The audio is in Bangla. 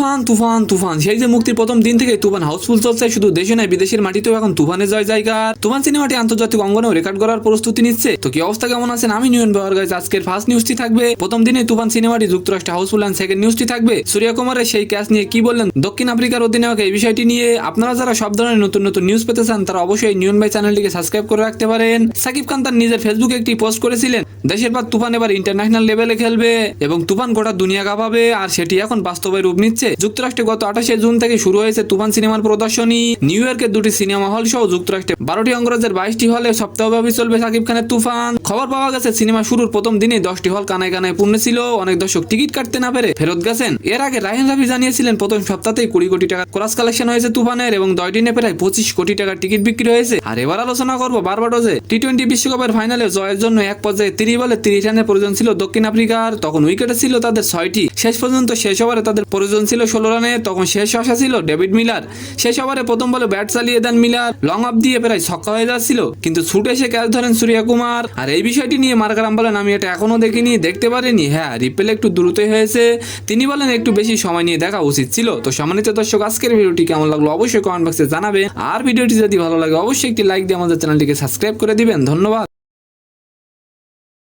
তুফান তুফান তুফান সেই যে মুক্তির প্রথম দিন থেকে তুফান হাউসফুল চলছে, শুধু দেশে নয় বিদেশের মাটিতেও এখন তুফানের জয় জায়গার। তুফান সিনেমাটি আন্তর্জাতিক অঙ্গনেও রেকর্ড করার প্রস্তুতি নিচ্ছে। তো কি অবস্থা, কেমন আছেন? আমি নিউন ব্যবহার গাইজ। আজকের ফার্স্ট নিউজটি থাকবে প্রথম দিনে তুফান সিনেমাটি যুক্তরাষ্ট্রে হাউসফুল, এন্ড সেকেন্ড নিউজটি থাকবে সূর্য কুমারের সেই ক্যাচ নিয়ে কি বললেন দক্ষিণ আফ্রিকার অধিনায়ক এই বিষয়টি নিয়ে। আপনারা যারা সব ধরনের নতুন নতুন নিউজ পেতে চান তারা অবশ্যই নিউন ভাই চ্যানেলটিকে সাবস্ক্রাইব করে রাখতে পারেন। সাকিব খান তার নিজের ফেসবুকে একটি পোস্ট করেছিলেন, দেশের পর তুফান এবার ইন্টারন্যাশনাল লেভেলে খেলবে এবং তুফান গোটা দুনিয়া কাঁপাবে, আর সেটি এখন বাস্তবে রূপ নিচ্ছে। যুক্তরাষ্ট্রে গত 28শে জুন থেকে শুরু হয়েছে তুফান সিনেমার প্রদর্শনী। নিউ ইয়র্কের 2টি সিনেমা হল সহ যুক্তরাষ্ট্রে 12টি অঙ্গরাজ্যের 22টি হলে সপ্তাহব্যাপী চলবে সাকিব খানের তুফান। খবর পাওয়া গেছে সিনেমা শুরুর প্রথম দিনে 10টি হল কানায় কানায় পূর্ণ ছিল। অনেক দর্শক টিকিট কাটতে না পেরে ফেরত গেছেন। এর আগে রায়হান রাফি জানিয়েছিলেন প্রথম সপ্তাহতেই 20 কোটি টাকা ক্রস কালেকশন হয়েছে তুফানের এবং 10 দিনে প্রায় 25 কোটি টাকার টিকিট বিক্রি হয়েছে। আর এবার আলোচনা করব বারবাডোসে টি-20 বিশ্বকাপের ফাইনালে জয়ের জন্য এক পর্যায়ে 30 বলে 30 রানের প্রয়োজন ছিল দক্ষিণ আফ্রিকার। তখন উইকেটে ছিল তাদের 6টি। শেষ পর্যন্ত শেষ ওভারে তাদের প্রয়োজন ছিল 16 রানে। তখন শেষ আশা ছিল ডেভিড মিলার। শেষ ওভারে প্রথম বলে ব্যাট চালিয়ে দেন মিলার, লং অফ দিয়ে প্রায় ছক্কা হয়ে যাচ্ছিল, কিন্তু ছুটে এসে ক্যাচ ধরেন সূর্য কুমার। আর এই বিষয়টি নিয়ে মার্কারাম বলেন, আমি এটা এখনো দেখিনি, দেখতে পারিনি। হ্যাঁ, রিপ্লে একটু দ্রুতই হয়েছে। তিনি বলেন একটু বেশি সময় নিয়ে দেখা উচিত ছিল। তো সম্মানিত দর্শক, আজকের ভিডিওটি কেমন লাগলো অবশ্যই কমেন্ট বক্সে জানাবেন। আর ভিডিওটি যদি ভালো লাগে অবশ্যই একটি লাইক দিয়ে আমাদের চ্যানেলটিকে সাবস্ক্রাইব করে দিবেন। ধন্যবাদ।